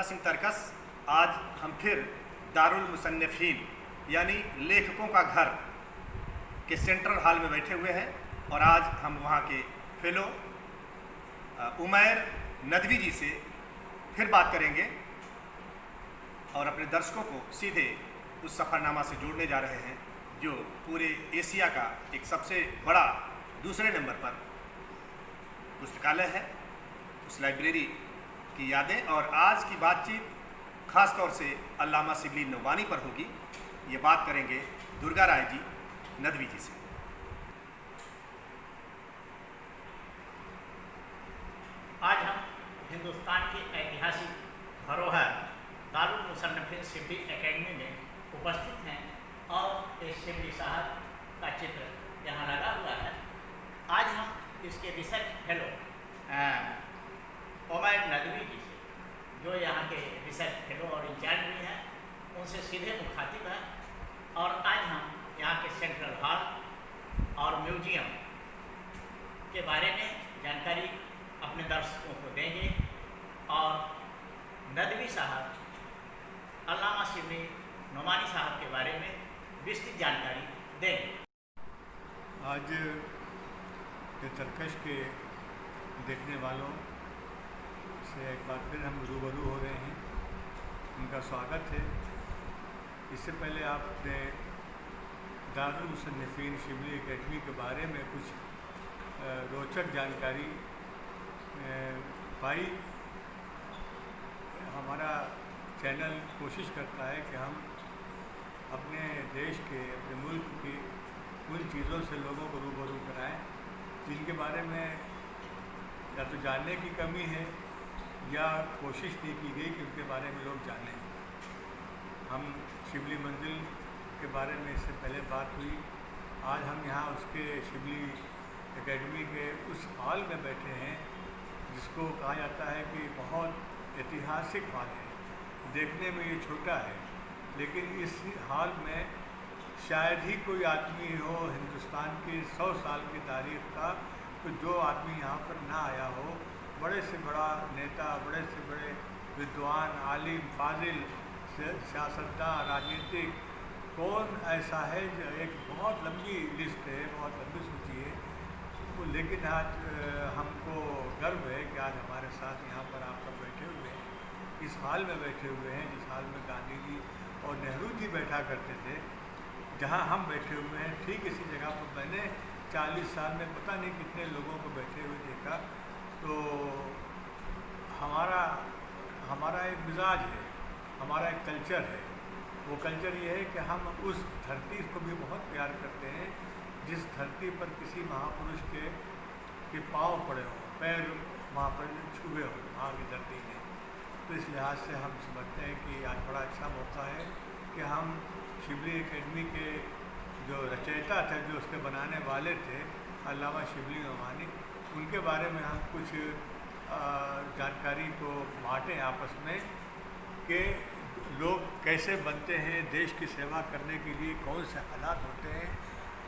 मुन्ना सिंह तरकस। आज हम फिर दारुल मुसन्निफीन यानी लेखकों का घर के सेंट्रल हॉल में बैठे हुए हैं और आज हम वहाँ के फेलो उमैर नदवी जी से फिर बात करेंगे और अपने दर्शकों को सीधे उस सफ़रनामा से जोड़ने जा रहे हैं जो पूरे एशिया का एक सबसे बड़ा दूसरे नंबर पर पुस्तकालय है, उस लाइब्रेरी की यादें। और आज की बातचीत ख़ास तौर से अल्लामा शिबली नोमानी पर होगी। ये बात करेंगे दुर्गा राय जी नदवी जी से। आज हम हिंदुस्तान की ऐतिहासिक धरोहर दारुल मुसन्निफीन शिबली एकेडमी में उपस्थित हैं और इस शिबली साहब का चित्र यहाँ लगा हुआ है। आज हम इसके रिसर्च फेलो उमैर नदवी जी से, जो यहाँ के रिसर्च फेलो और इंचार्ज भी हैं, उनसे सीधे मुखातिब हैं और आज हम यहाँ के सेंट्रल हॉल और म्यूजियम के बारे में जानकारी अपने दर्शकों को देंगे और नदवी साहब अल्लामा शिबली नोमानी साहब के बारे में विस्तृत जानकारी देंगे। आज के तरकश के देखने वालों से एक बार फिर हम रूबरू हो रहे हैं, उनका स्वागत है। इससे पहले आपने दारुल मुसन्निफीन शिबली एकेडमी के बारे में कुछ रोचक जानकारी पाई। हमारा चैनल कोशिश करता है कि हम अपने देश के, अपने मुल्क की उन चीज़ों से लोगों को रूबरू कराएं जिनके बारे में या तो जानने की कमी है या कोशिश नहीं की गई कि उनके बारे में लोग जानें। हम शिबली मंजिल के बारे में इससे पहले बात हुई। आज हम यहाँ उसके शिबली एकेडमी के उस हॉल में बैठे हैं जिसको कहा जाता है कि बहुत ऐतिहासिक हॉल है। देखने में ये छोटा है, लेकिन इस हॉल में शायद ही कोई आदमी हो हिंदुस्तान की 100 साल की तारीख का तो जो आदमी यहाँ पर ना आया हो। बड़े से बड़ा नेता, बड़े से बड़े विद्वान, आलिम, फाजिल, सियासतदान, राजनीतिक, कौन ऐसा है जो एक बहुत लंबी लिस्ट है, बहुत लंबी सूची है। लेकिन आज हमको गर्व है कि आज हमारे साथ यहाँ पर आप सब बैठे हुए हैं, इस हाल में बैठे हुए हैं जिस हाल में गांधी जी और नेहरू जी बैठा करते थे। जहाँ हम बैठे हुए हैं ठीक इसी जगह पर मैंने 40 साल में पता नहीं कितने लोगों को बैठे हुए देखा। तो हमारा एक मिजाज है, हमारा एक कल्चर है। वो कल्चर ये है कि हम उस धरती को भी बहुत प्यार करते हैं जिस धरती पर किसी महापुरुष के पाँव पड़े हों, पैर वहाँ पर छुए हों वहाँ की धरती में। तो इस लिहाज से हम समझते हैं कि आज बड़ा अच्छा मौका है कि हम शिबली एकेडमी के जो रचयिता थे, जो उसके बनाने वाले थे, अल्लामा शिबली नोमानी, उनके बारे में हम कुछ जानकारी को बाँटें आपस में कि लोग कैसे बनते हैं, देश की सेवा करने के लिए कौन से हालात होते हैं,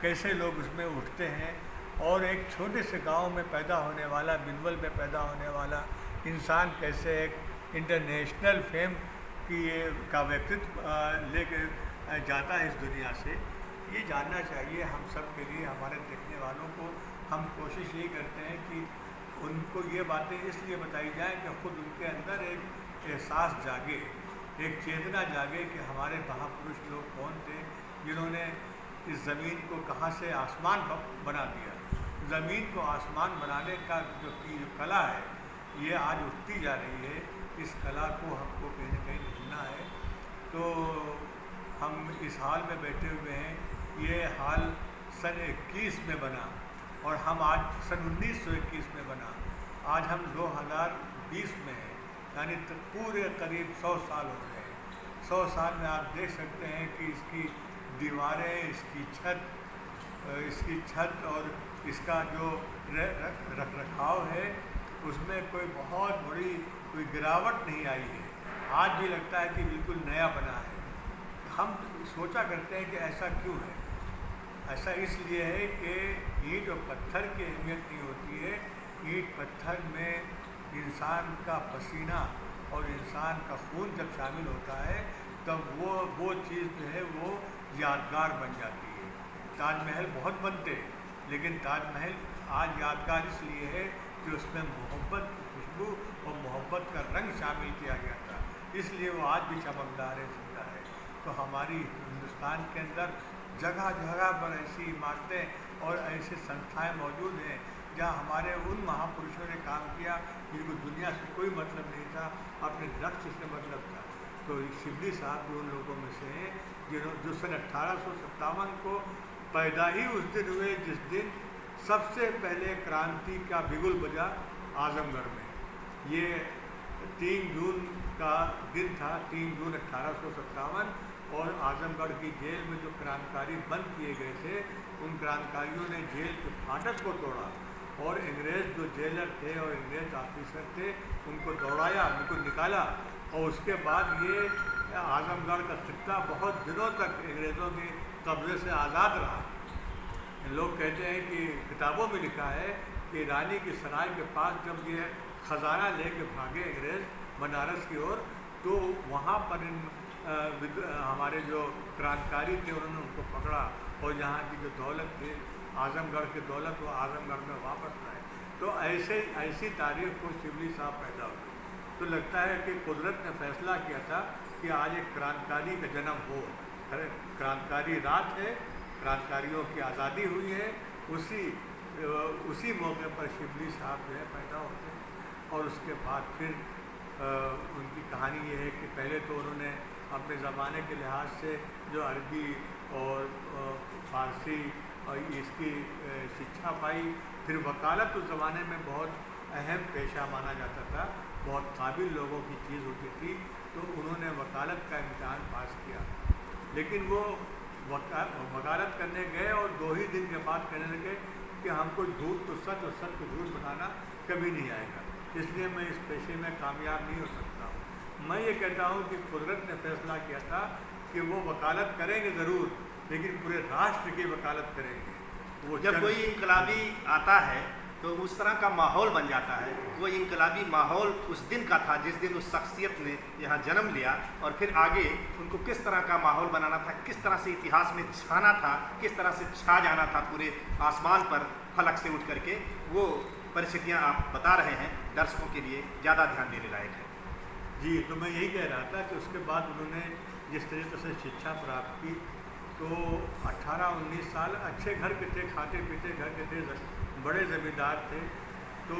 कैसे लोग उसमें उठते हैं। और एक छोटे से गांव में पैदा होने वाला, बिनवल में पैदा होने वाला इंसान कैसे एक इंटरनेशनल फेम का व्यक्तित्व लेके जाता है इस दुनिया से, ये जानना चाहिए हम सब के लिए, हमारे देखने वालों को। हम कोशिश यही करते हैं कि उनको ये बातें इसलिए बताई जाएं कि खुद उनके अंदर एक एहसास जागे, एक चेतना जागे कि हमारे महापुरुष लोग कौन थे जिन्होंने इस ज़मीन को कहाँ से आसमान बना दिया। ज़मीन को आसमान बनाने का जो कला है ये आज उठती जा रही है। इस कला को हमको कहीं न कहीं ढूंढना है। तो हम इस हाल में बैठे हुए हैं। ये हाल सन 21 में बना और हम आज सन 1921 में बना। आज हम 2020 में हैं, यानी पूरे करीब 100 साल हो गए हैं। 100 साल में आप देख सकते हैं कि इसकी दीवारें, इसकी छत और इसका जो रख रखाव है उसमें कोई बहुत बड़ी कोई गिरावट नहीं आई है। आज भी लगता है कि बिल्कुल नया बना है। हम सोचा करते हैं कि ऐसा क्यों है। ऐसा इसलिए है कि ईंट और पत्थर की अहमियत नहीं होती है। ईंट पत्थर में इंसान का पसीना और इंसान का खून जब शामिल होता है तब वो चीज़ जो है वो यादगार बन जाती है। ताजमहल बहुत बनते, लेकिन ताजमहल आज यादगार इसलिए है कि उसमें मोहब्बत की खुशबू और मोहब्बत का रंग शामिल किया गया था, इसलिए वो आज भी चमकदार है, जिंदा है। तो हमारी हिंदुस्तान के अंदर जगह जगह पर ऐसी इमारतें और ऐसे संस्थाएं मौजूद हैं जहाँ हमारे उन महापुरुषों ने काम किया जिनको दुनिया से कोई मतलब नहीं था, अपने लक्ष्य से मतलब था। तो शिबली साहब भी उन लोगों में से हैं जो सन 1857 को पैदा ही उस दिन हुए जिस दिन सबसे पहले क्रांति का बिगुल बजा आजमगढ़ में। ये 3 जून का दिन था, 3 जून 1857, और आजमगढ़ की जेल में जो क्रांतिकारी बंद किए गए थे उन क्रांतिकारियों ने जेल के फाटक को तोड़ा और अंग्रेज़ जो जेलर थे और अंग्रेज़ ऑफिसर थे उनको दौड़ाया, उनको निकाला। और उसके बाद ये आजमगढ़ का खित्ता बहुत दिनों तक अंग्रेज़ों के कब्ज़े से आज़ाद रहा। लोग कहते हैं कि किताबों में लिखा है कि रानी की सराय के पास जब ये ख़जाना लेके भागे अंग्रेज़ बनारस की ओर, तो वहाँ पर हमारे जो क्रांतिकारी थे उन्होंने उनको पकड़ा और यहाँ की जो दौलत थी आजमगढ़ की दौलत वो आजमगढ़ में वापस लाए। तो ऐसी तारीख को शिबली साहब पैदा हुए। तो लगता है कि कुदरत ने फैसला किया था कि आज एक क्रांतिकारी का जन्म हो। क्रांतिकारी रात है, क्रांतिकारियों की आज़ादी हुई है, उसी मौके पर शिबली साहब जो है पैदा होते हैं। और उसके बाद फिर उनकी कहानी ये है कि पहले तो उन्होंने अपने ज़माने के लिहाज से जो अरबी और फ़ारसी और इसकी शिक्षा पाई। फिर वकालत उस ज़माने में बहुत अहम पेशा माना जाता था, बहुत काबिल लोगों की चीज़ होती थी, तो उन्होंने वकालत का इम्तिहान पास किया। लेकिन वो वकालत करने गए और 2 ही दिन के बाद कहने लगे कि हमको झूठ तो सच और सच को झूठ बनाना कभी नहीं आएगा, इसलिए मैं इस पेशे में कामयाब नहीं हो सकता हूँ। मैं ये कहता हूँ कि कुदरत ने फैसला किया था कि वो वकालत करेंगे ज़रूर, लेकिन पूरे राष्ट्र की वकालत करेंगे। वो जब कोई इनकलाबी आता है तो उस तरह का माहौल बन जाता है। वो इनकलाबी माहौल उस दिन का था जिस दिन उस शख्सियत ने यहाँ जन्म लिया, और फिर आगे उनको किस तरह का माहौल बनाना था, किस तरह से इतिहास में छाना था, किस तरह से छा जाना था पूरे आसमान पर फलक से उठ करके, वो परिस्थितियाँ आप बता रहे हैं, दर्शकों के लिए ज़्यादा ध्यान देने लायक है। जी, तो मैं यही कह रहा था कि उसके बाद उन्होंने जिस तरीके से शिक्षा प्राप्त की, तो 18-19 साल अच्छे घर के थे, खाते पीते घर के थे, बड़े ज़मींदार थे। तो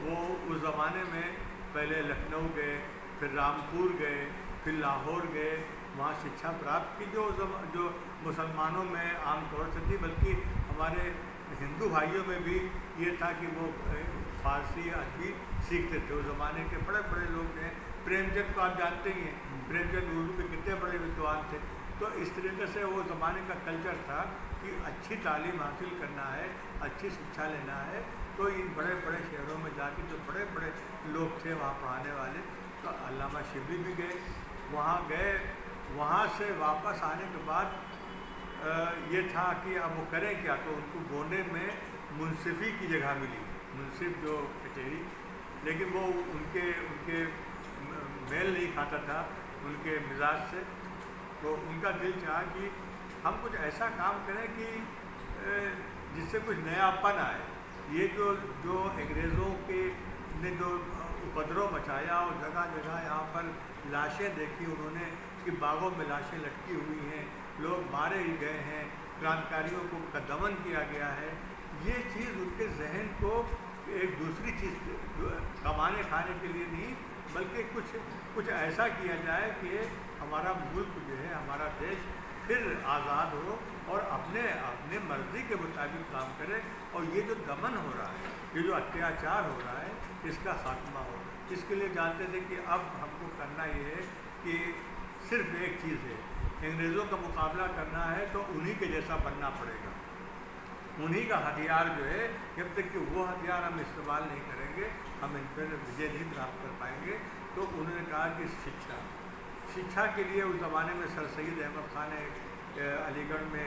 वो उस ज़माने में पहले लखनऊ गए, फिर रामपुर गए, फिर लाहौर गए, वहाँ शिक्षा प्राप्त की जो मुसलमानों में आमतौर से थी, बल्कि हमारे हिंदू भाइयों में भी ये था कि वो फारसी अरबी सीखते थे। उस ज़माने के बड़े बड़े लोग हैं, प्रेमचंद को आप जानते ही हैं, प्रेमचंद उर्दू के कितने बड़े विद्वान थे। तो इस तरीके से वो ज़माने का कल्चर था कि अच्छी तालीम हासिल करना है, अच्छी शिक्षा लेना है, तो इन बड़े बड़े शहरों में जाके जो बड़े बड़े लोग थे वहाँ पढ़ाने वाले, तो अल्लामा शिबली भी गए। वहाँ से वापस आने के बाद ये था कि अब वो करें क्या, तो उनको गोंडे में मुंसिफी की जगह मिली, मुंसिफ जो कचहरी, लेकिन वो उनके मेल नहीं खाता था उनके मिजाज से। तो उनका दिल चाहा कि हम कुछ ऐसा काम करें कि जिससे कुछ नयापन आए। ये जो अंग्रेज़ों के ने जो उपद्रव मचाया और जगह जगह यहाँ पर लाशें देखी उन्होंने कि बागों में लाशें लटकी हुई हैं, लोग मारे ही गए हैं, क्रांतिकारियों को का दमन किया गया है, ये चीज़ उनके जहन को एक दूसरी चीज़ कमाने खाने के लिए नहीं, बल्कि कुछ ऐसा किया जाए कि हमारा मुल्क जो है, हमारा देश फिर आज़ाद हो और अपने मर्ज़ी के मुताबिक काम करे, और ये जो दमन हो रहा है, ये जो अत्याचार हो रहा है, इसका खात्मा हो। इसके लिए जानते थे कि अब हमको करना ये है कि सिर्फ एक चीज़ है, अंग्रेज़ों का मुकाबला करना है तो उन्हीं के जैसा बनना पड़ेगा। उन्हीं का हथियार जो है, जब तक कि वो हथियार हम इस्तेमाल नहीं करेंगे हम इन पर विजय नहीं प्राप्त कर पाएंगे। तो उन्होंने कहा कि शिक्षा के लिए उस ज़माने में सर सैयद अहमद ख़ान अलीगढ़ में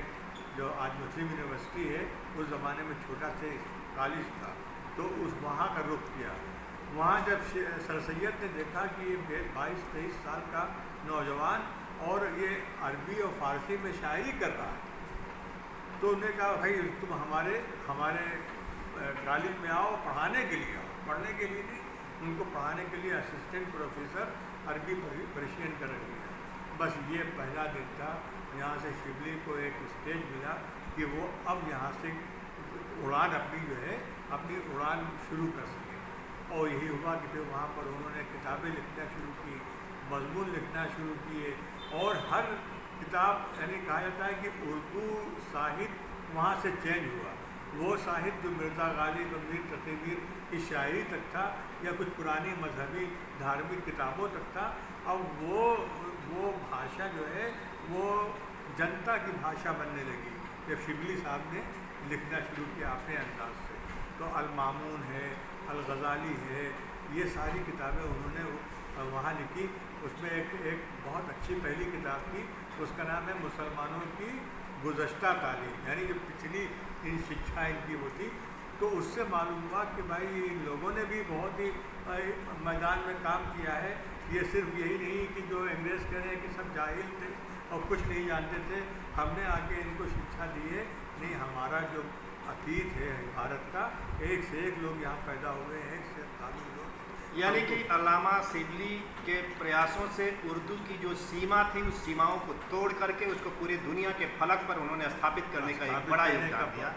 जो आज मुस्लिम यूनिवर्सिटी है, उस ज़माने में छोटा से कॉलेज था, तो वहाँ का रुख किया। वहाँ जब सर सैयद ने देखा कि ये 22-23 साल का नौजवान और ये अरबी और फ़ारसी में शायरी कर रहा है, तो उन्होंने कहा भाई तुम हमारे कॉलेज में आओ, पढ़ाने के लिए आओ। पढ़ने के लिए नहीं, उनको पढ़ाने के लिए असिस्टेंट प्रोफेसर अरबी पर्शियन कर रही है। बस ये पहला दिन था। यहाँ से शिबली को एक स्टेज मिला कि वो अब यहाँ से उड़ान अपनी उड़ान शुरू कर सके। और यही हुआ कि फिर वहाँ पर उन्होंने किताबें लिखना शुरू की, मजमून लिखना शुरू किए। और हर किताब, यानी कहा जाता है कि उर्दू साहित्य वहाँ से चेंज हुआ। वो साहित्य जो मिर्ज़ा गालिब और मीर तक़ीमीर की शायरी तक था या कुछ पुरानी मजहबी धार्मिक किताबों तक था, अब वो भाषा जो है वो जनता की भाषा बनने लगी जब शिबली साहब ने लिखना शुरू किया अपने अंदाज से। तो अल-मामून है, अल-ग़ज़ाली है, ये सारी किताबें उन्होंने वहाँ लिखी। उसमें एक बहुत अच्छी पहली किताब थी, उसका नाम है मुसलमानों की गुज़श्ता तालीम, यानी जो पिछली शिक्षा इनकी वो थी। तो उससे मालूम हुआ कि भाई इन लोगों ने भी बहुत ही मैदान में काम किया है। ये सिर्फ यही नहीं कि जो अंग्रेज़ कह रहे हैं कि सब जाहिल थे और कुछ नहीं जानते थे, हमने आके इनको शिक्षा दी है। नहीं, हमारा जो अतीत है भारत का, एक से एक लोग यहाँ पैदा हुए हैं, एक से काबिल लोग। यानी कि अल्लामा शिबली के प्रयासों से उर्दू की जो सीमा थी, उस सीमाओं को तोड़ करके उसको पूरी दुनिया के फलक पर उन्होंने स्थापित करने का एक बड़ा योगदान दिया।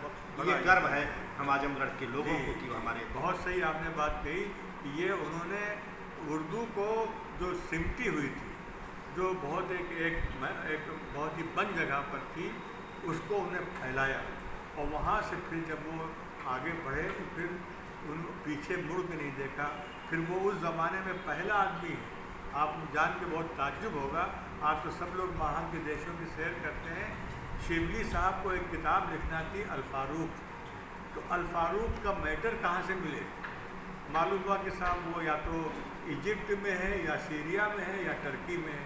ये गर्व है हम आजमगढ़ के लोगों को कि हमारे। बहुत सही आपने बात कही कि ये उन्होंने उर्दू को जो सिमटी हुई थी, जो बहुत एक बहुत ही बंद जगह पर थी, उसको उन्हें फैलाया। और वहाँ से फिर जब वो आगे बढ़े तो फिर उन पीछे मुड़ के नहीं देखा। फिर वो उस ज़माने में पहला आदमी है। आप जान के बहुत ताज्जुब होगा, आज तो सब लोग बाहर के देशों की सैर करते हैं। शिबली साहब को एक किताब लिखना थी अल-फ़ारूक। तो अल-फ़ारूक का मैटर कहाँ से मिले? मालूम हुआ कि साहब वो या तो इजिप्ट में है, या सीरिया में है, या टर्की में है।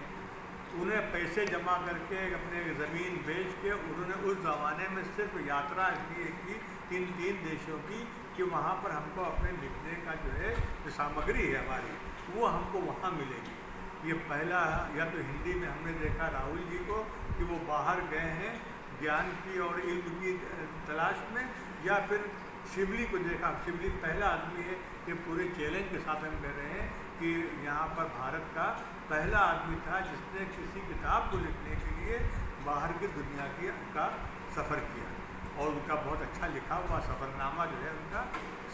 उन्हें पैसे जमा करके अपने ज़मीन बेच के उन्होंने उस ज़माने में सिर्फ यात्रा इसलिए की 3 देशों की कि वहाँ पर हमको अपने लिखने का जो है जो सामग्री है हमारी, वो हमको वहाँ मिलेगी। ये पहला, या तो हिंदी में हमने देखा राहुल जी को कि वो बाहर गए हैं ज्ञान की और इल्म की तलाश में, या फिर शिबली को देखा। शिबली पहला आदमी है, ये पूरे चैलेंज के साथ हम कह रहे हैं कि यहाँ पर भारत का पहला आदमी था जिसने किसी किताब को लिखने के लिए बाहर की दुनिया का सफ़र किया। और उनका बहुत अच्छा लिखा हुआ सफ़रनामा जो है उनका,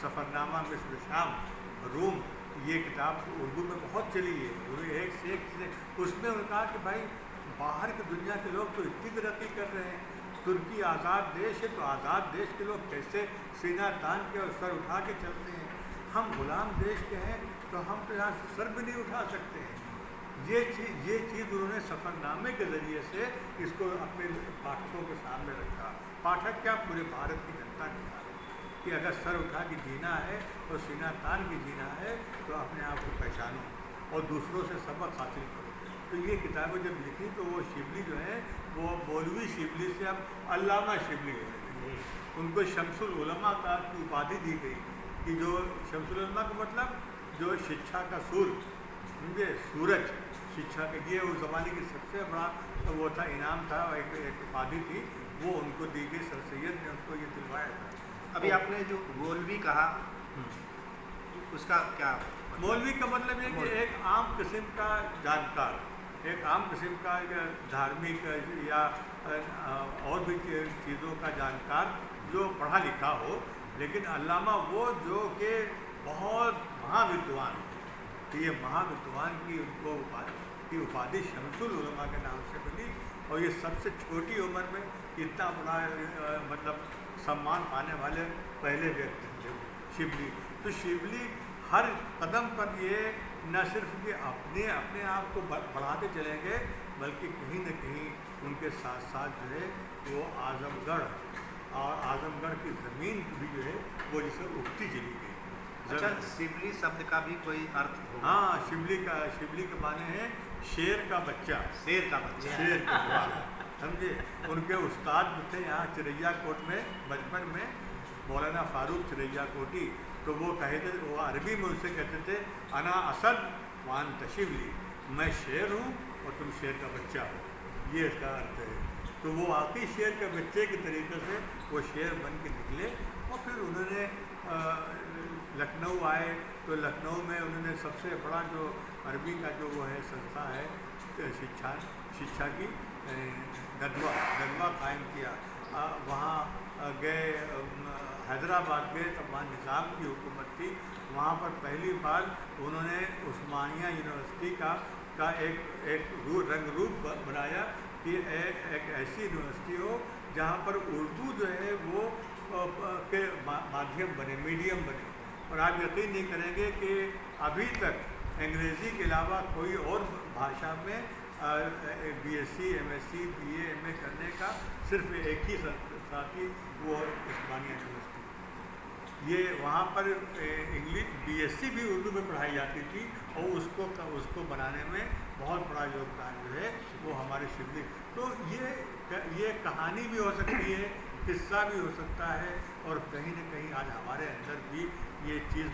सफ़रनामा मिस्र शाम रूम, ये किताब उर्दू में बहुत चली है। एक से उसमें उन्होंने कहा कि भाई बाहर की दुनिया के लोग तो इतनी तरक्की कर रहे हैं, तुर्की आज़ाद देश है, तो आज़ाद देश के लोग कैसे सीना तान के और सर उठा के चलते हैं? हम गुलाम देश के हैं तो हम तो यहाँ से सर भी नहीं उठा सकते हैं। ये चीज़ उन्होंने सफ़रनामे के ज़रिए से इसको अपने पाठकों के सामने रखा। पाठक क्या, पूरे भारत की जनता के सामने, कि अगर सर उठा के जीना है और सीना तान के जीना है तो अपने आप को पहचानो और दूसरों से सबक हासिल करो। तो ये किताबें जब लिखी तो वो शिबली जो है वो मौलवी शिबली से अब अल्लामा शिबली हो गए। उनको शम्सुल उलमा का उपाधि दी गई कि जो शम्सुल उलमा का मतलब जो शिक्षा का सूर्य, समझे, सूरज शिक्षा के लिए उस ज़माने की सबसे बड़ा वो था, इनाम था, एक उपाधि थी, वो उनको दी गई। सर सैयद ने उनको ये दिलवाया था। अभी आपने जो मौलवी कहा, उसका क्या? मौलवी का मतलब ये कि एक आम किस्म का जानकार, एक आम किस्म का धार्मिक या और भी चीज़ों का जानकार जो पढ़ा लिखा हो, लेकिन अल्लामा वो जो कि बहुत महाविद्वान। तो ये महाविद्वान की उनको उपाधि शम्सुल उलमा के नाम से मिली। और ये सबसे छोटी उम्र में इतना बड़ा मतलब सम्मान पाने वाले पहले व्यक्ति थे शिबली। तो शिबली हर कदम पर ये न सिर्फ कि अपने आप को बढ़ाते चलेंगे, बल्कि कहीं न कहीं उनके साथ साथ जो है वो आजमगढ़ और आजमगढ़ की ज़मीन भी जो है वो जिसे उगती चली गई। अच्छा, शिबली शब्द का भी कोई अर्थ होगा? हाँ, शिबली के माने हैं शेर का बच्चा। शेर का बच्चा, शेर का बच्चा, समझे। उनके उस्ताद थे यहाँ चिरैया कोट में, बचपन में मौलाना फारूक चिरैया कोटी। तो वो कहते, वो अरबी में उनसे कहते थे अना असद वान तशिवली, मैं शेर हूँ और तुम शेर का बच्चा हो, ये इसका अर्थ है। तो वो वाकई शेर के बच्चे के तरीके से वो शेर बन के निकले। और फिर उन्होंने लखनऊ आए, तो लखनऊ में उन्होंने सबसे बड़ा जो अरबी का जो वो है संस्था है शिक्षा की गदवा कायम किया। वहाँ गए, हैदराबाद गए, तब वहाँ निज़ाम की हुकूमत थी। वहाँ पर पहली बार उन्होंने उस्मानिया यूनिवर्सिटी का एक रंग रूप बनाया कि एक ऐसी यूनिवर्सिटी हो जहाँ पर उर्दू जो है वो के माध्यम बने, मीडियम बने। और आप यकीन नहीं करेंगे कि अभी तक अंग्रेज़ी के अलावा कोई और भाषा में बीएससी, एमएससी, बीए, एमए करने का सिर्फ एक ही साथी, वो उस्मानिया यूनिवर्सिटी। ये वहाँ पर इंग्लिश बीएससी भी उर्दू में पढ़ाई जाती थी और उसको बनाने में बहुत बड़ा योगदान जो है वो हमारे शिवली। तो ये कहानी भी हो सकती है, किस्सा भी हो सकता है, और कहीं न कहीं आज हमारे अंदर भी ये चीज़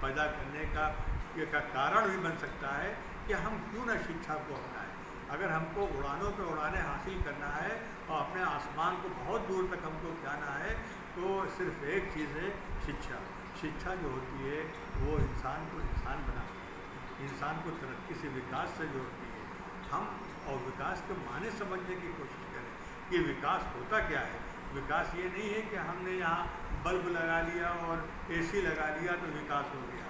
पैदा करने का कारण भी बन सकता है कि हम क्यों ना शिक्षा को अपनाएं। अगर हमको उड़ानों पे उड़ाने हासिल करना है और अपने आसमान को बहुत दूर तक हमको जाना है, तो सिर्फ एक चीज़ है शिक्षा। शिक्षा जो होती है वो इंसान को इंसान बनाती है, इंसान को तरक्की से, विकास से जोड़ती है। हम और विकास के माने समझने की कोशिश करें कि विकास होता क्या है। विकास ये नहीं है कि हमने यहाँ बल्ब लगा लिया और एसी लगा लिया तो विकास हो गया।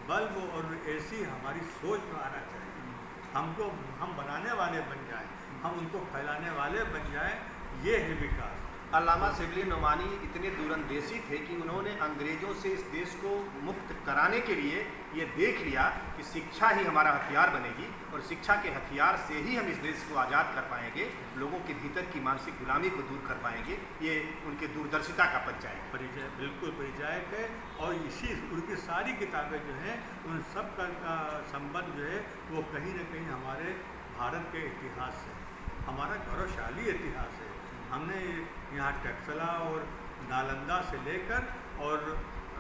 बल्ब और एसी हमारी सोच में आना चाहिए। हम बनाने वाले बन जाएं, हम उनको फैलाने वाले बन जाएं, ये है विकास। अल्लामा शिबली नोमानी इतने दूरंदेशी थे कि उन्होंने अंग्रेज़ों से इस देश को मुक्त कराने के लिए ये देख लिया कि शिक्षा ही हमारा हथियार बनेगी और शिक्षा के हथियार से ही हम इस देश को आज़ाद कर पाएंगे, लोगों के भीतर की मानसिक गुलामी को दूर कर पाएंगे। ये उनके दूरदर्शिता का परिचय बिल्कुल परिचायक है। और इसी उनकी सारी किताबें जो हैं उन सब का संबंध जो है वो कहीं ना कहीं हमारे भारत के इतिहास से, हमारा गौरवशाली इतिहास है। हमने यहाँ टकसला और नालंदा से लेकर और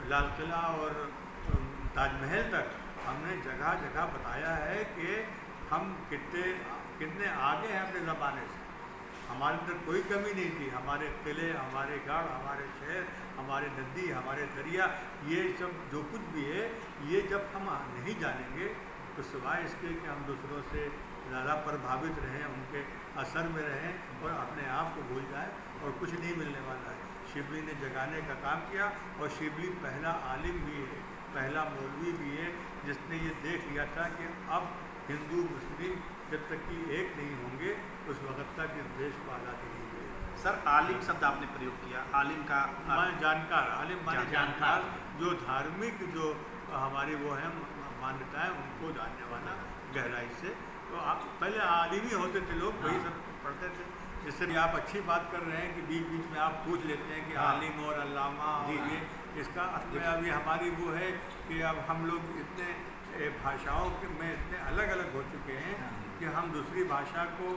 लाल किला और ताजमहल तक हमने जगह जगह बताया है कि हम कितने आगे हैं अपने ज़माने से। हमारे अंदर कोई कमी नहीं थी। हमारे किले, हमारे गढ़, हमारे शहर, हमारे नदी, हमारे दरिया, ये सब जो कुछ भी है, ये जब हम नहीं जानेंगे तो सिवाय इसके कि हम दूसरों से ज़्यादा प्रभावित रहें, उनके असर में रहें और अपने आप को भूल जाए, और कुछ नहीं मिलने वाला है। शिबली ने जगाने का काम किया और शिबली पहला आलिम भी है, पहला मौलवी भी है जिसने ये देख लिया था कि अब हिंदू मुस्लिम जब तक कि एक नहीं होंगे उस वक्त तक इस देश को आज़ादी नहीं मिलेगी। सर, आलिम शब्द आपने प्रयोग किया। आलिम का माने जानकार, आलिम माने जानकार, जो धार्मिक जो हमारी वो है मान्यताएं उनको जानने वाला गहराई से। तो आप पहले आलिम ही होते थे लोग, वही सब पढ़ते थे। जिससे भी आप अच्छी बात कर रहे हैं कि बीच बीच में आप पूछ लेते हैं कि आलिम और अल्लामा और ये, इसका अर्थ में अभी हमारी वो है कि अब हम लोग इतने भाषाओं में इतने अलग अलग हो चुके हैं कि हम दूसरी भाषा को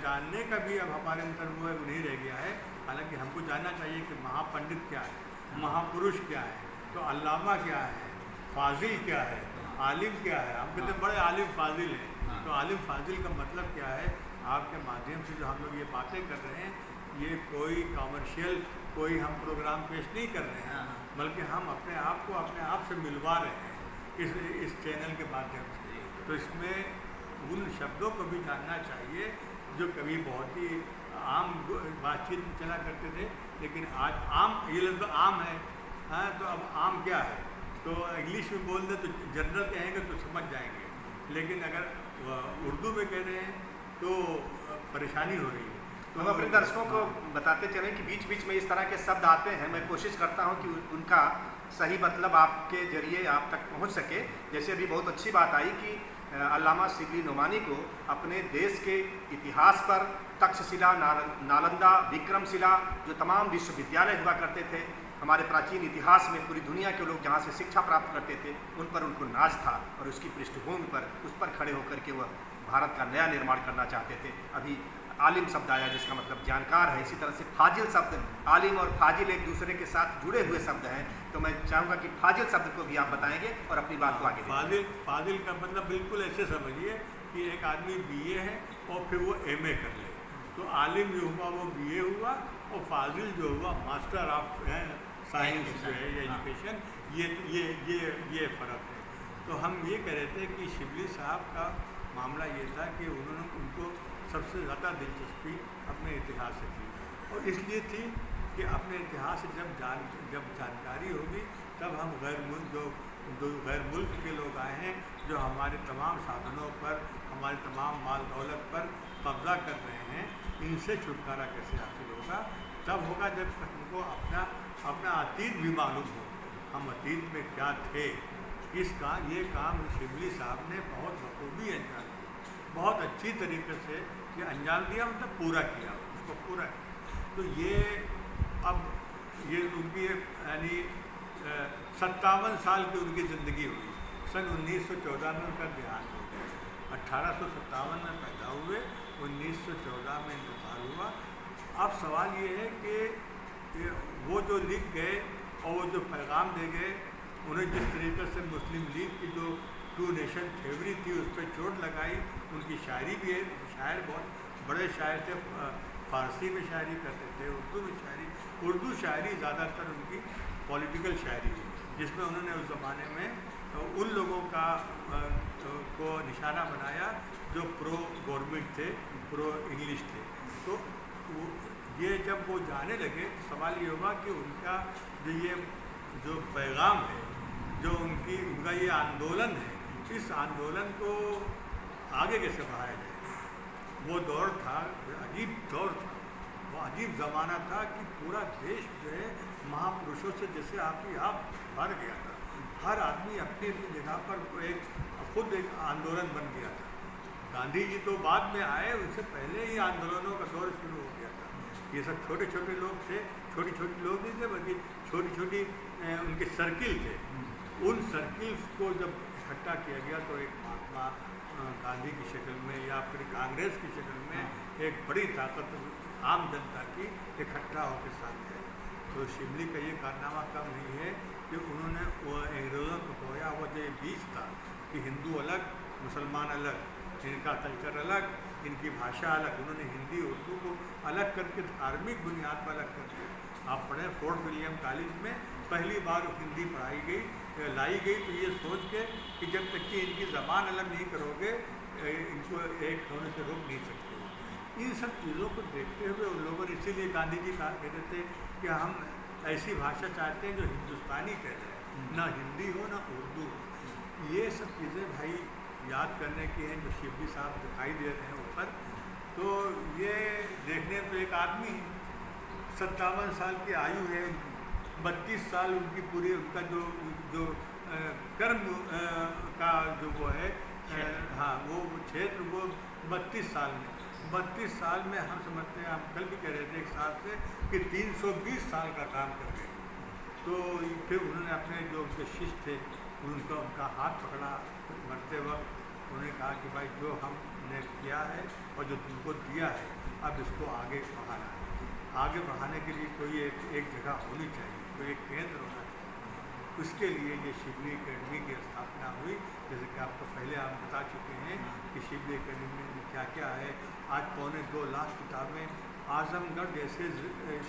जानने का भी अब हमारे अंदर वो नहीं रह गया है। हालांकि हमको जानना चाहिए कि महापंडित क्या है, महापुरुष क्या है, तो अल्लामा क्या है, फाजिल क्या है, आलिम क्या है। हम कहते बड़े आलिम फाजिल हैं, तो आलिम फाजिल का मतलब क्या है। आपके माध्यम से जो हम लोग ये बातें कर रहे हैं, ये कोई कॉमर्शियल कोई हम प्रोग्राम पेश नहीं कर रहे हैं, बल्कि हम अपने आप को अपने आप से मिलवा रहे हैं इस चैनल के माध्यम से। तो इसमें उन शब्दों को भी जानना चाहिए जो कभी बहुत ही आम बातचीत में चला करते थे, लेकिन आज आम ये लफ्ज़ आम है। हाँ, तो अब आम क्या है, तो इंग्लिश में बोल दे तो जनरल कहेंगे तो समझ जाएंगे, लेकिन अगर उर्दू में कह रहे हैं तो परेशानी हो रही है। तो हम अपने दर्शकों को बताते चलें कि बीच बीच में इस तरह के शब्द आते हैं, मैं कोशिश करता हूं कि उनका सही मतलब आपके जरिए आप तक पहुंच सके। जैसे अभी बहुत अच्छी बात आई कि अल्लामा शिबली नोमानी को अपने देश के इतिहास पर तक्षशिला, नालंदा, विक्रमशिला, जो तमाम विश्वविद्यालय हुआ करते थे हमारे प्राचीन इतिहास में, पूरी दुनिया के लोग जहाँ से शिक्षा प्राप्त करते थे, उन पर उनको नाज था और उसकी पृष्ठभूमि पर उस पर खड़े होकर के वह भारत का नया निर्माण करना चाहते थे। अभी आलिम शब्द आया जिसका मतलब जानकार है। इसी तरह से फाजिल शब्द, आलिम और फाजिल एक दूसरे के साथ जुड़े हुए शब्द हैं। तो मैं चाहूँगा कि फाजिल शब्द को भी आप बताएंगे और अपनी बात को आगे बढ़ाएंगे। फाजिल का मतलब बिल्कुल ऐसे समझिए कि एक आदमी BA है और फिर वो MA कर ले, तो आलिम जो हुआ वो BA हुआ, और फाजिल जो हुआ मास्टर ऑफ साइंस जो है या एजुकेशन, ये फ़र्क है। तो हम ये कह रहे थे कि शिबली साहब का मामला ये था कि उनको सबसे ज़्यादा दिलचस्पी अपने इतिहास से थी, और इसलिए थी कि अपने इतिहास से जब जानकारी होगी तब हम गैर मुल्क के लोग आए हैं जो हमारे तमाम साधनों पर, हमारे तमाम माल दौलत पर कब्ज़ा कर रहे हैं, इनसे छुटकारा कैसे हासिल होगा। तब होगा जब हमको अपना अतीत भी मालूम हो, हम अतीत में क्या थे। ये काम शिबली साहब ने बहुत बखूबी अंजाम दिया, बहुत अच्छी तरीके से ये अंजाम दिया, मतलब पूरा किया, उसको पूरा किया। तो ये उनकी यानी 57 साल की उनकी ज़िंदगी हुई। सन 1914 में उनका देहांत हो गया, 1857 में पैदा हुए, 1914 में इंतकाल हुआ। अब सवाल ये है कि वो जो लिख गए और वो जो पैगाम दे गए, उन्हें जिस तरीके से मुस्लिम लीग की जो 2 नेशन थ्योरी थी उस पर चोट लगाई। उनकी शायरी भी है, शायर बहुत बड़े शायर थे, फारसी में शायरी करते थे, उर्दू में शायरी, उर्दू शायरी ज़्यादातर उनकी पॉलिटिकल शायरी है, जिसमें उन्होंने उस ज़माने में उन लोगों को निशाना बनाया जो प्रो गवर्नमेंट थे, प्रो इंग्लिश थे। तो ये जब वो जाने लगे, सवाल ये हुआ कि उनका जो पैगाम है, जो उनका ये आंदोलन है, इस आंदोलन को आगे कैसे बढ़ाया जाए। वो दौर था, अजीब दौर था, वो अजीब ज़माना था कि पूरा देश जो है महापुरुषों से जैसे आप भर गया था। हर आदमी अपनी अपनी जगह पर खुद एक आंदोलन बन गया था। गांधी जी तो बाद में आए, उनसे पहले ही आंदोलनों का दौर शुरू हो गया था। ये सब छोटे छोटे लोग थे, छोटे लोग नहीं थे, बल्कि छोटी उनके सर्किल थे। उन सर्किल्स को जब इकट्ठा किया गया तो एक महात्मा गांधी की शक्ल में या फिर कांग्रेस की शक्ल में एक बड़ी ताकत आम जनता की इकट्ठा होकर साथ है। तो शिबली का ये कारनामा कम नहीं है कि उन्होंने अंग्रेज़ों को खोया हुआ जो बीच था कि हिंदू अलग, मुसलमान अलग, इनका कल्चर अलग, इनकी भाषा अलग, उन्होंने हिंदी उर्दू को अलग करके धार्मिक बुनियाद पर अलग कर दिया। आप पढ़ें फोर्ट विलियम कॉलेज में पहली बार हिंदी लाई गई, तो ये सोच के कि जब तक कि इनकी ज़बान अलग नहीं करोगे इनको एक होने से रोक नहीं सकते। इन सब चीज़ों को देखते हुए उन लोगों ने, इसीलिए गांधी जी कहते थे कि हम ऐसी भाषा चाहते हैं जो हिंदुस्तानी कह रहे, ना हिंदी हो ना उर्दू हो। ये सब चीज़ें भाई याद करने की हैं जो शिबली साहब दिखाई दे रहे हैं ऊपर। तो ये देखने तो एक आदमी 57 साल की आयु है, 32 साल उनकी पूरी, उनका जो कर्म का जो वो है, हाँ वो क्षेत्र, वो 32 साल में हम समझते हैं, हम कल भी कह रहे थे एक साथ से कि 320 साल का काम कर गए। तो फिर उन्होंने अपने जो उनके शिष्य थे उनका हाथ पकड़ा मरते वक्त, उन्होंने कहा कि भाई जो हमने किया है और जो तुमको दिया है अब इसको आगे बढ़ाना है। आगे बढ़ाने के लिए कोई एक जगह होनी चाहिए, कोई एक केंद्र होना चाहिए। उसके लिए ये शिबली अकेडमी की स्थापना हुई। जैसे कि आपको पहले आप बता चुके हैं कि शिबली अकेडमी में क्या क्या है। आज 2.25 लाख किताबें, आजमगढ़ जैसे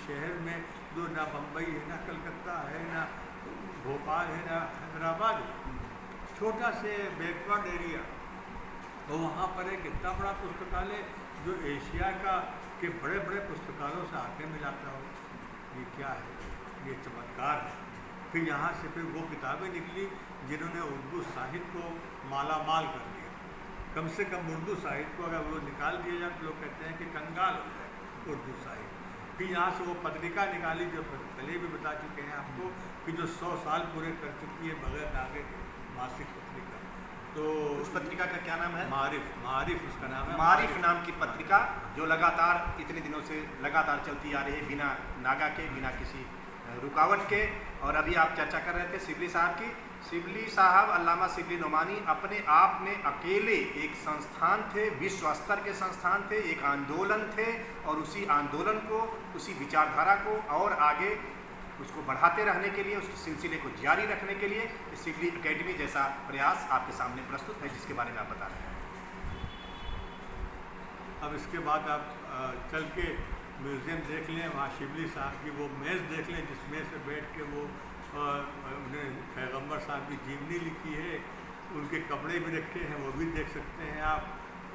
शहर में जो ना बम्बई है, ना कलकत्ता है, ना भोपाल है, ना हैदराबाद है, छोटा से बैकवर्ड एरिया, तो वहाँ पर एक इतना बड़ा पुस्तकालय जो एशिया के बड़े बड़े पुस्तकालयों से आके मिलाता हो। ये क्या है, ये चमत्कार है। फिर यहाँ से फिर वो किताबें निकली जिन्होंने उर्दू साहित्य को माला माल कर दिया। कम से कम उर्दू साहित्य को अगर वो निकाल दिया जाए तो लोग कहते हैं कि कंगाल हो जाए उर्दू साहित्य। फिर यहाँ से वो पत्रिका निकाली जो पहले भी बता चुके हैं आपको कि जो 100 साल पूरे कर चुकी है बगैर नागे मासिक पत्रिका। तो उस पत्रिका का क्या नाम है? मारिफ उसका नाम है। मारिफ नाम की पत्रिका जो लगातार इतने दिनों से लगातार चलती आ रही है, बिना नागा के, बिना किसी रुकावट के। और अभी आप चर्चा कर रहे थे शिबली साहब की, शिबली साहब, अल्लामा शिबली नोमानी अपने आप में अकेले एक संस्थान थे, विश्व स्तर के संस्थान थे, एक आंदोलन थे, और उसी आंदोलन को, उसी विचारधारा को और आगे उसको बढ़ाते रहने के लिए, उस सिलसिले को जारी रखने के लिए शिबली एकेडमी जैसा प्रयास आपके सामने प्रस्तुत है, जिसके बारे में आप बता रहे हैं। अब इसके बाद आप चल के म्यूज़ियम देख लें, वहाँ शिबली साहब की वो मेज़ देख लें जिस मेज़ पे बैठ के वो उन्हें पैगंबर साहब की जीवनी लिखी है, उनके कपड़े भी रखे हैं, वो भी देख सकते हैं आप।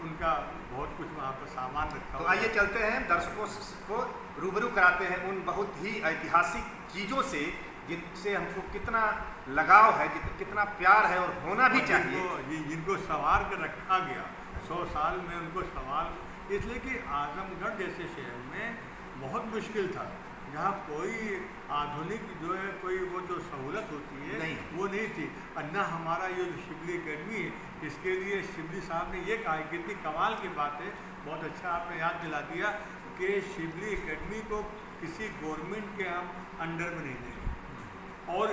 उनका बहुत कुछ वहाँ पर सामान रखा तो हुआ है। आइए चलते हैं, दर्शकों को रूबरू कराते हैं उन बहुत ही ऐतिहासिक चीज़ों से जिनसे हमको कितना लगाव है, कितना प्यार है और होना भी चाहिए। जिनको संवार कर रखा गया 100 साल में, उनको संवार, इसलिए कि आजमगढ़ जैसे शहर में बहुत मुश्किल था, जहाँ कोई आधुनिक जो है कोई वो जो सहूलत होती है नहीं, वो नहीं थी। और न हमारा ये जो शिबली एकेडमी है, इसके लिए शिबली साहब ने ये कहा, कितनी कमाल की बात है, बहुत अच्छा आपने याद दिला दिया कि शिबली एकेडमी को किसी गवर्नमेंट के हम अंडर में नहीं देंगे। और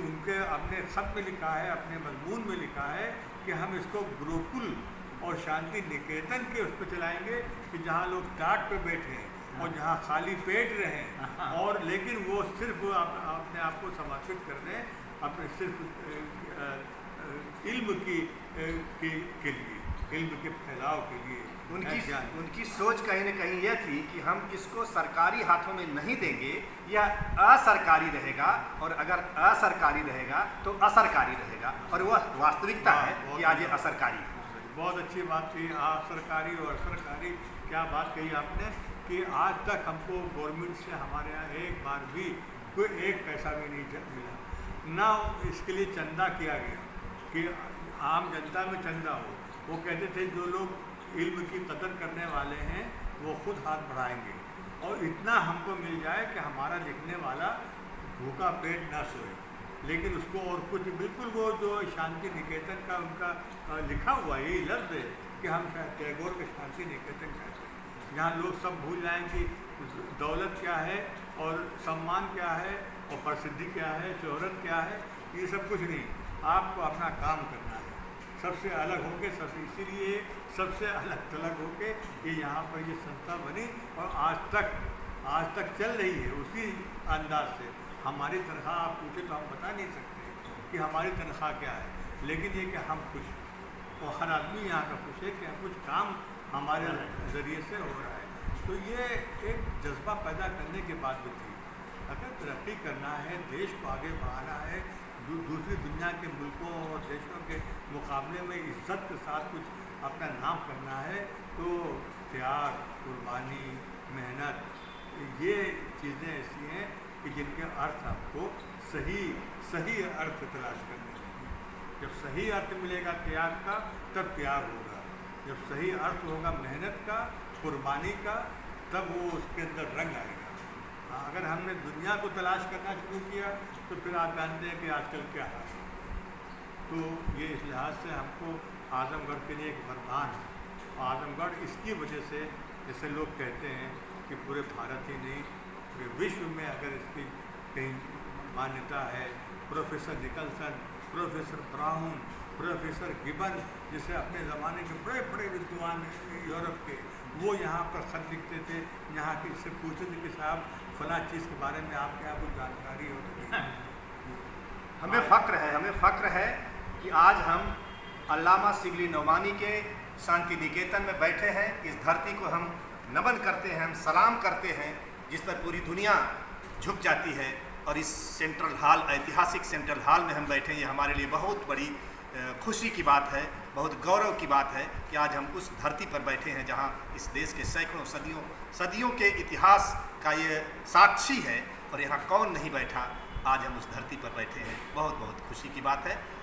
उनके अपने ख़त में लिखा है, अपने मजमून में लिखा है कि हम इसको गुरुकुल और शांति निकेतन के उस पर चलाएँगे कि जहाँ लोग टाट पे बैठे हैं और जहाँ खाली पेट रहें, और लेकिन वो सिर्फ अपने आप को समर्पित कर दें अपने सिर्फ इल्म के लिए, इल्म के फैलाव के लिए। उनकी सोच कहीं न कहीं यह थी कि हम इसको सरकारी हाथों में नहीं देंगे, यह असरकारी रहेगा, और अगर असरकारी रहेगा तो असरकारी रहेगा, और वह वास्तविकता है कि आज ये असरकारी है। बहुत अच्छी बात थी, असरकारी और असरकारी, क्या बात कही आपने कि आज तक हमको गवर्नमेंट से हमारे यहाँ एक बार भी कोई एक पैसा भी नहीं मिला, ना इसके लिए चंदा किया गया कि आम जनता में चंदा हो। वो कहते थे जो लोग इल्म की कदर करने वाले हैं वो खुद हाथ बढ़ाएंगे, और इतना हमको मिल जाए कि हमारा लिखने वाला भूखा पेट ना सोए। लेकिन उसको और कुछ बिल्कुल वो जो शांति निकेतन का उनका लिखा हुआ यही लफ्ज़ है कि हम टैगोर के शांति निकेतन कहते हैं, जहाँ लोग सब भूल जाएं कि दौलत क्या है और सम्मान क्या है और प्रसिद्धि क्या है, शोहरत क्या है, ये सब कुछ नहीं। आपको अपना काम करना है, सबसे अलग होके, सबसे, इसीलिए सबसे अलग थलग होके ये यहाँ पर ये संस्था बनी और आज तक चल रही है उसी अंदाज से। हमारी तनख्वाह आप पूछे तो हम बता नहीं सकते कि हमारी तनख्वाह क्या है, लेकिन ये कि हम खुश, और हर आदमी यहाँ का खुश है कि कुछ काम हमारे ज़रिए से हो रहा है। तो ये एक जज्बा पैदा करने की बात भी थी, अगर तरक्की करना है, देश को आगे बढ़ाना है, दूसरी दुनिया के मुल्कों और देशों के मुकाबले में इज्जत के साथ कुछ अपना नाम करना है, तो त्याग, कुर्बानी, मेहनत, ये चीज़ें ऐसी हैं कि जिनके अर्थ आपको सही अर्थ तलाश करने चाहिए। जब सही अर्थ मिलेगा त्याग का, तब त्याग होगा। जब सही अर्थ होगा मेहनत का, कुर्बानी का, तब वो उसके अंदर रंग आएगा। अगर हमने दुनिया को तलाश करना शुरू किया तो फिर आप जानते हैं कि आजकल क्या है। तो ये इस लिहाज से हमको आजमगढ़ के लिए एक वरदान है। आजमगढ़ इसकी वजह से, जैसे लोग कहते हैं कि पूरे भारत ही नहीं, पूरे विश्व में अगर इसकी कहीं मान्यता है, professor Nicholson, professor Brown, professor Gibbon, जैसे अपने ज़माने के बड़े बड़े विद्वान यूरोप के, वो यहाँ पर ख़त लिखते थे, यहाँ के इससे पूछते थे कि साहब फला चीज़ के बारे में आपके यहाँ कुछ जानकारी हो तो हमें फ़ख्र है कि आज हम अल्लामा शिबली नोमानी के शांति निकेतन में बैठे हैं। इस धरती को हम नमन करते हैं, हम सलाम करते हैं, जिस पर पूरी दुनिया झुक जाती है। और इस सेंट्रल हॉल, ऐतिहासिक सेंट्रल हॉल में हम बैठे, ये हमारे लिए बहुत बड़ी खुशी की बात है, बहुत गौरव की बात है कि आज हम उस धरती पर बैठे हैं जहाँ इस देश के सैकड़ों सदियों के इतिहास का ये साक्षी है। और यहाँ कौन नहीं बैठा, आज हम उस धरती पर बैठे हैं, बहुत बहुत खुशी की बात है।